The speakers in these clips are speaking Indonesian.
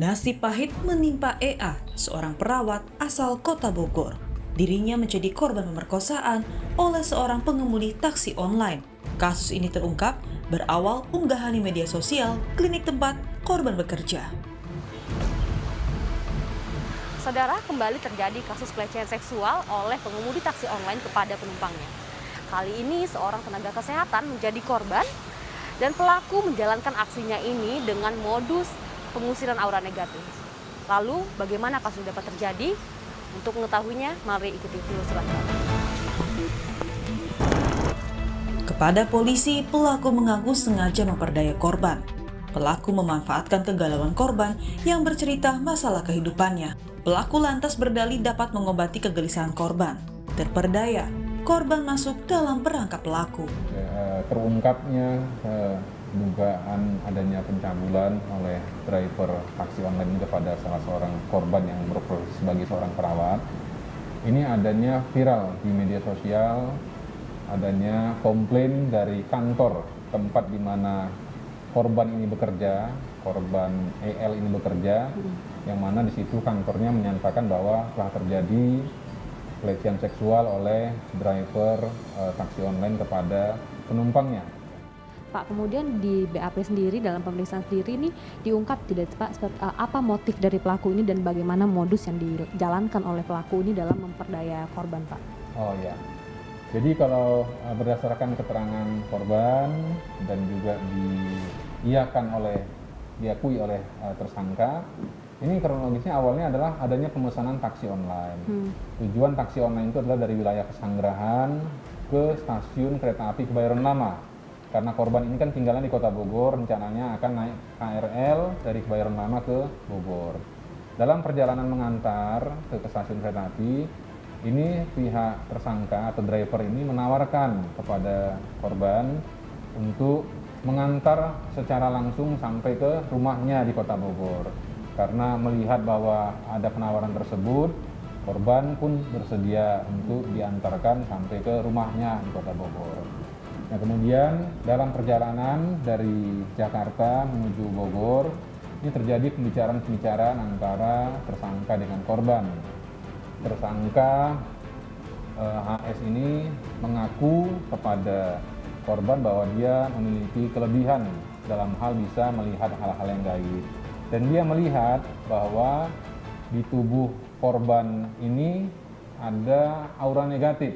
Nasib pahit menimpa EA, seorang perawat asal Kota Bogor. Dirinya menjadi korban pemerkosaan oleh seorang pengemudi taksi online. Kasus ini terungkap berawal unggahan di media sosial klinik tempat korban bekerja. Saudara, kembali terjadi kasus pelecehan seksual oleh pengemudi taksi online kepada penumpangnya. Kali ini seorang tenaga kesehatan menjadi korban dan pelaku menjalankan aksinya ini dengan modus pengusiran aura negatif. Lalu, bagaimana kasus dapat terjadi? Untuk mengetahuinya, mari ikuti telusuran kami. Kepada polisi, pelaku mengaku sengaja memperdaya korban. Pelaku memanfaatkan kegalauan korban yang bercerita masalah kehidupannya. Pelaku lantas berdalih dapat mengobati kegelisahan korban. Terperdaya, korban masuk dalam perangkap pelaku. Terungkapnya dugaan adanya pencabulan oleh driver taksi online ini kepada salah seorang korban yang berprofesi sebagai seorang perawat. Ini adanya viral di media sosial, adanya komplain dari kantor tempat di mana korban ini bekerja, korban EL ini bekerja, yang mana di situ kantornya menyatakan bahwa telah terjadi pelecehan seksual oleh driver taksi online kepada penumpangnya. Pak, kemudian di BAP sendiri, dalam pemeriksaan sendiri ini diungkap tidak Pak, apa motif dari pelaku ini dan bagaimana modus yang dijalankan oleh pelaku ini dalam memperdaya korban, Pak? Oh ya, jadi kalau berdasarkan keterangan korban dan juga diakui oleh tersangka, ini kronologisnya awalnya adalah adanya pemesanan taksi online. Tujuan taksi online itu adalah dari wilayah Pesanggerahan ke stasiun kereta api Kebayoran Lama. Karena korban ini kan tinggalnya di Kota Bogor, rencananya akan naik KRL dari Kebayoran Lama ke Bogor. Dalam perjalanan mengantar ke stasiun kereta api, ini pihak tersangka atau driver ini menawarkan kepada korban untuk mengantar secara langsung sampai ke rumahnya di Kota Bogor. Karena melihat bahwa ada penawaran tersebut, korban pun bersedia untuk diantarkan sampai ke rumahnya di Kota Bogor. Nah, kemudian dalam perjalanan dari Jakarta menuju Bogor, ini terjadi pembicaraan antara tersangka dengan korban. Tersangka HS ini mengaku kepada korban bahwa dia memiliki kelebihan dalam hal bisa melihat hal-hal yang gaib. Dan dia melihat bahwa di tubuh korban ini ada aura negatif.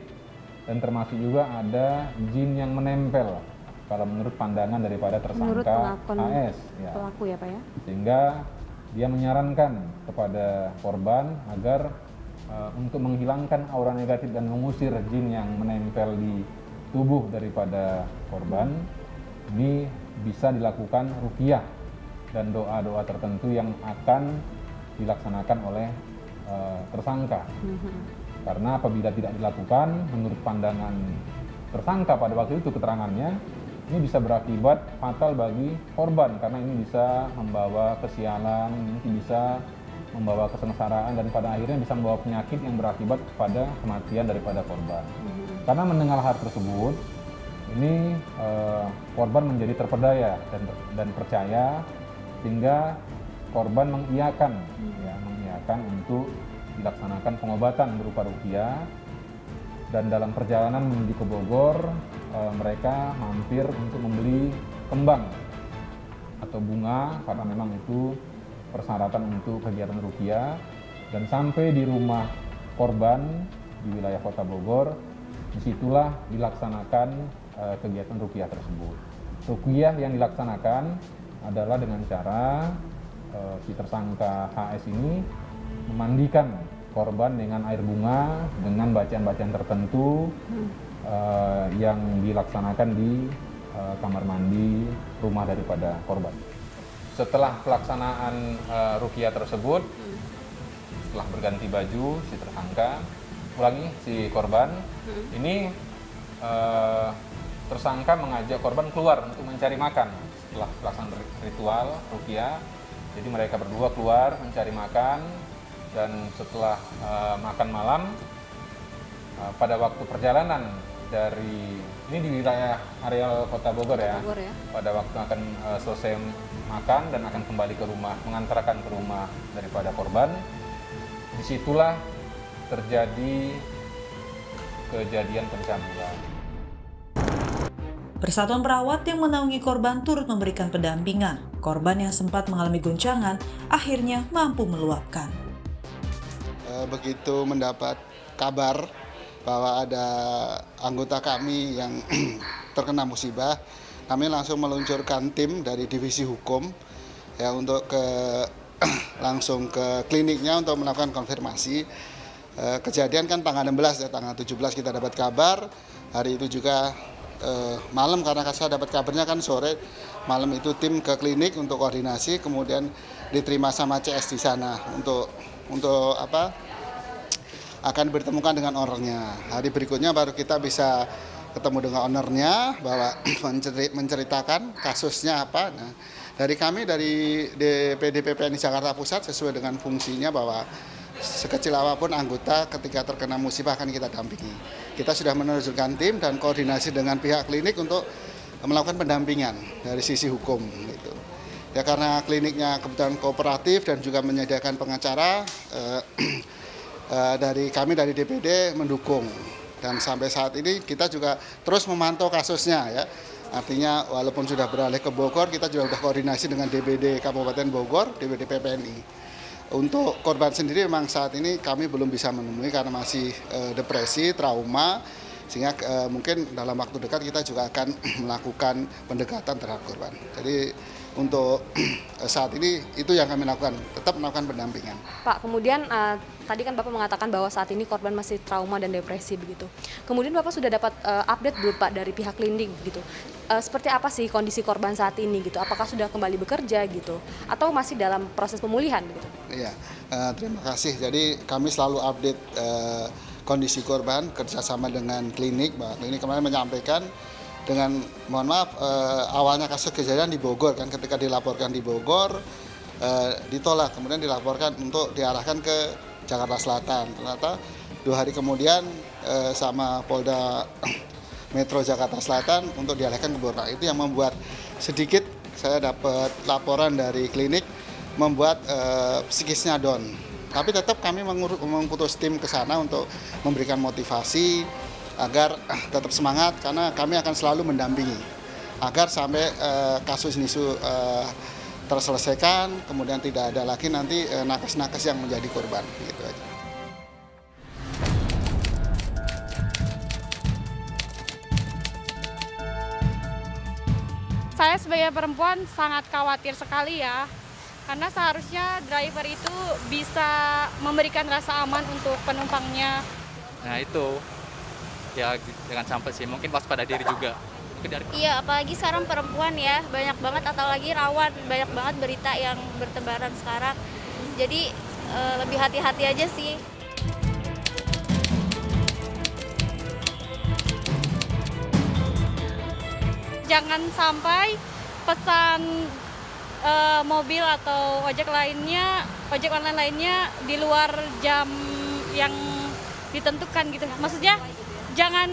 Dan termasuk juga ada jin yang menempel kalau menurut pandangan daripada tersangka AS ya. Pelaku ya Pak ya. Sehingga dia menyarankan kepada korban agar untuk menghilangkan aura negatif dan mengusir jin yang menempel di tubuh daripada korban, ini bisa dilakukan ruqyah dan doa-doa tertentu yang akan dilaksanakan oleh tersangka. Karena apabila tidak dilakukan, menurut pandangan tersangka pada waktu itu keterangannya, ini bisa berakibat fatal bagi korban karena ini bisa membawa kesialan, ini bisa membawa kesengsaraan dan pada akhirnya bisa membawa penyakit yang berakibat pada kematian daripada korban. Karena mendengar hal tersebut, ini korban menjadi terpedaya dan percaya sehingga korban mengiyakan untuk dilaksanakan pengobatan berupa ruqyah. Dan dalam perjalanan menuju ke Bogor, mereka mampir untuk membeli kembang atau bunga karena memang itu persyaratan untuk kegiatan ruqyah. Dan sampai di rumah korban di wilayah Kota Bogor, disitulah dilaksanakan kegiatan ruqyah tersebut. Ruqyah yang dilaksanakan adalah dengan cara si tersangka HS ini memandikan korban dengan air bunga dengan bacaan-bacaan tertentu yang dilaksanakan di kamar mandi rumah daripada korban. Setelah pelaksanaan ruqyah tersebut, setelah berganti baju si tersangka, si korban, ini tersangka mengajak korban keluar untuk mencari makan setelah pelaksanaan ritual ruqyah. Jadi mereka berdua keluar mencari makan. Dan setelah makan malam, pada waktu perjalanan ini di wilayah areal Kota Bogor ya. Bogor ya. Pada waktu akan selesai makan dan akan kembali ke rumah, mengantarkan ke rumah daripada korban. Disitulah terjadi kejadian pencabulan. Persatuan perawat yang menaungi korban turut memberikan pendampingan. Korban yang sempat mengalami goncangan akhirnya mampu meluapkan. Begitu mendapat kabar bahwa ada anggota kami yang terkena musibah, kami langsung meluncurkan tim dari divisi hukum ya untuk langsung ke kliniknya untuk melakukan konfirmasi. Kejadian kan tanggal 16 ya, tanggal 17 kita dapat kabar. Hari itu juga malam, karena saya dapat kabarnya kan sore, malam itu tim ke klinik untuk koordinasi, kemudian diterima sama CS di sana untuk akan bertemukan dengan ownernya. Hari berikutnya baru kita bisa ketemu dengan ownernya, bahwa menceritakan kasusnya apa. Nah, dari kami dari DPD PPNI Jakarta Pusat sesuai dengan fungsinya bahwa sekecil apapun anggota ketika terkena musibah akan kita dampingi. Kita sudah menerjunkan tim dan koordinasi dengan pihak klinik untuk melakukan pendampingan dari sisi hukum gitu. Ya, karena kliniknya kebetulan kooperatif dan juga menyediakan pengacara, dari kami dari DPD mendukung, dan sampai saat ini kita juga terus memantau kasusnya ya. Artinya walaupun sudah beralih ke Bogor, kita juga sudah koordinasi dengan DPD Kabupaten Bogor, DPD PPNI. Untuk korban sendiri memang saat ini kami belum bisa menemui karena masih depresi, trauma, sehingga mungkin dalam waktu dekat kita juga akan melakukan pendekatan terhadap korban. Jadi untuk saat ini itu yang kami lakukan, tetap melakukan pendampingan. Pak, kemudian tadi kan Bapak mengatakan bahwa saat ini korban masih trauma dan depresi begitu. Kemudian Bapak sudah dapat update belum Pak dari pihak klinik gitu? Seperti apa sih kondisi korban saat ini gitu? Apakah sudah kembali bekerja gitu? Atau masih dalam proses pemulihan gitu? Iya, terima kasih. Jadi kami selalu update kondisi korban kerjasama dengan klinik. Klinik kemarin menyampaikan dengan mohon maaf, awalnya kasus kejadian di Bogor kan, ketika dilaporkan di Bogor ditolak, kemudian dilaporkan untuk diarahkan ke Jakarta Selatan. Ternyata 2 hari kemudian sama Polda Metro Jakarta Selatan untuk dialihkan ke Bogor. Itu yang membuat sedikit saya dapat laporan dari klinik membuat psikisnya down. Tapi tetap kami mengutus tim ke sana untuk memberikan motivasi agar tetap semangat, karena kami akan selalu mendampingi agar sampai kasus ini terselesaikan, kemudian tidak ada lagi nanti nakes-nakes yang menjadi korban. Gitu aja. Saya sebagai perempuan sangat khawatir sekali ya, karena seharusnya driver itu bisa memberikan rasa aman untuk penumpangnya. Nah itu, ya jangan sampai sih, mungkin waspada diri juga. Iya, apalagi sekarang perempuan ya, banyak banget atau lagi rawan, banyak banget berita yang bertebaran sekarang. Jadi lebih hati-hati aja sih. Jangan sampai pesan mobil atau ojek online lainnya di luar jam yang ditentukan gitu. Maksudnya jangan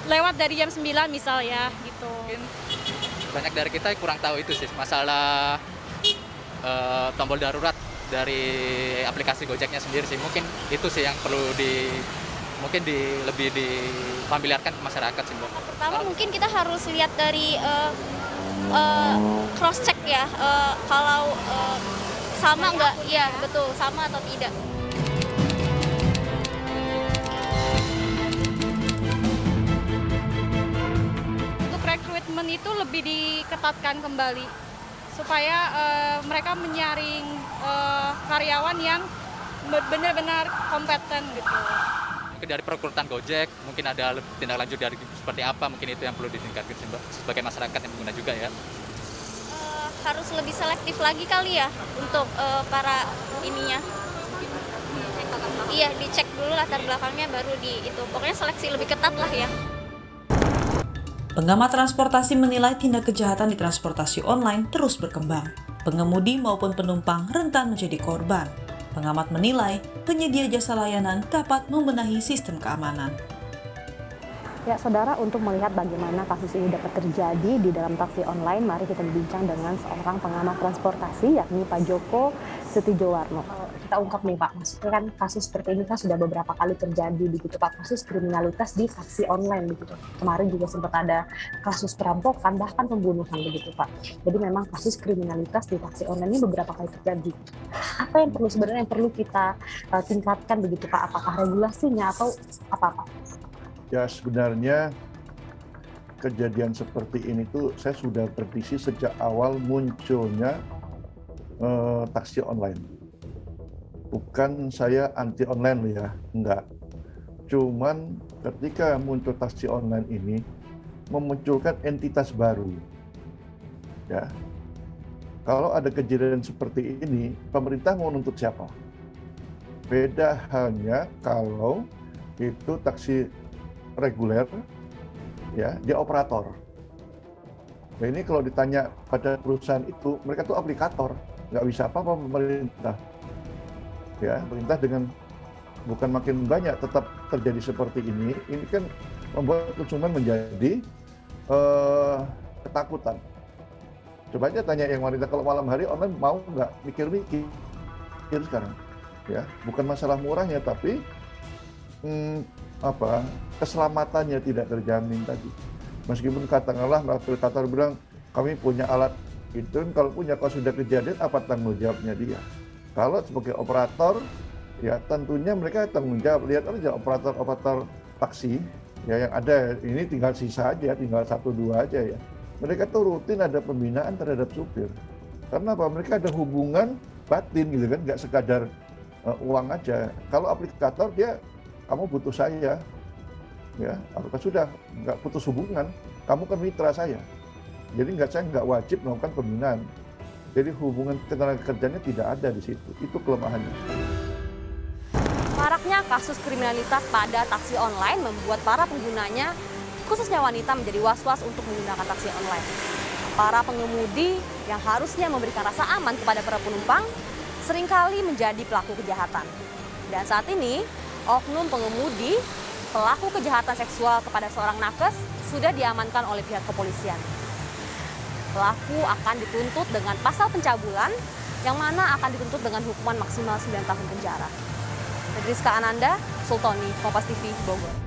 lewat dari jam 9 misal ya gitu. Mungkin banyak dari kita kurang tahu itu sih, masalah tombol darurat dari aplikasi Gojeknya sendiri sih. Mungkin itu sih yang perlu lebih difamiliarkan ke masyarakat sih, Mbak. Pertama mungkin kita harus lihat dari cross check ya, kalau sama nggak, iya betul, sama atau tidak. Untuk rekrutmen itu lebih diketatkan kembali supaya mereka menyaring karyawan yang benar-benar kompeten gitu. Mungkin dari perekrutan Gojek, mungkin ada tindak lanjut dari seperti apa, mungkin itu yang perlu ditingkatkan sebagai masyarakat yang pengguna juga ya. Harus lebih selektif lagi kali ya untuk para ininya. Iya, dicek dulu latar belakangnya baru itu. Pokoknya seleksi lebih ketat lah ya. Pengamat transportasi menilai tindak kejahatan di transportasi online terus berkembang. Pengemudi maupun penumpang rentan menjadi korban. Pengamat menilai penyedia jasa layanan dapat membenahi sistem keamanan. Ya, saudara, untuk melihat bagaimana kasus ini dapat terjadi di dalam taksi online, mari kita berbincang dengan seorang pengamat transportasi, yakni Pak Joko Setijowarno. Kita ungkap nih Pak, maksudnya kan kasus seperti ini kan sudah beberapa kali terjadi begitu Pak, kasus kriminalitas di taksi online begitu. Kemarin juga sempat ada kasus perampokan, bahkan pembunuhan begitu Pak. Jadi memang kasus kriminalitas di taksi online ini beberapa kali terjadi. Apa yang sebenarnya perlu kita tingkatkan begitu Pak? Apakah regulasinya atau apa Pak? Ya sebenarnya kejadian seperti ini tuh saya sudah prediksi sejak awal munculnya taksi online. Bukan saya anti online loh ya, enggak. Cuman ketika muncul taksi online ini memunculkan entitas baru. Ya. Kalau ada kejadian seperti ini, pemerintah mau nuntut siapa? Beda halnya kalau itu taksi reguler, ya dia operator. Nah ini kalau ditanya pada perusahaan itu, mereka tuh aplikator, nggak bisa apa-apa pemerintah. Ya, pemerintah dengan bukan makin banyak tetap terjadi seperti ini kan membuat konsumen menjadi ketakutan. Coba aja tanya yang wanita kalau malam hari online mau nggak mikir-mikir sekarang. Ya, bukan masalah murahnya tapi keselamatannya tidak terjamin tadi. Meskipun katakanlah aplikator bilang kami punya alat itu, kalau sudah kejadian apa tanggung jawabnya dia? Kalau sebagai operator ya tentunya mereka tanggung jawab. Lihat aja operator taksi ya yang ada ini tinggal sisa aja, tinggal 1-2 aja ya. Mereka tuh rutin ada pembinaan terhadap supir. Karena apa? Mereka ada hubungan batin gitu kan, nggak sekadar uang aja. Kalau aplikator dia kamu butuh saya, ya, apakah sudah nggak putus hubungan, kamu kan mitra saya, jadi saya nggak wajib melakukan pembinaan. Jadi hubungan ketenaga kerjanya tidak ada di situ, itu kelemahannya. Maraknya kasus kriminalitas pada taksi online membuat para penggunanya, khususnya wanita, menjadi was-was untuk menggunakan taksi online. Para pengemudi yang harusnya memberikan rasa aman kepada para penumpang seringkali menjadi pelaku kejahatan. Dan saat ini, oknum pengemudi pelaku kejahatan seksual kepada seorang nakes sudah diamankan oleh pihak kepolisian. Pelaku akan dituntut dengan pasal pencabulan yang mana akan dituntut dengan hukuman maksimal 9 tahun penjara. Rizka Ananda, Sultoni, Kompas TV, Bogor.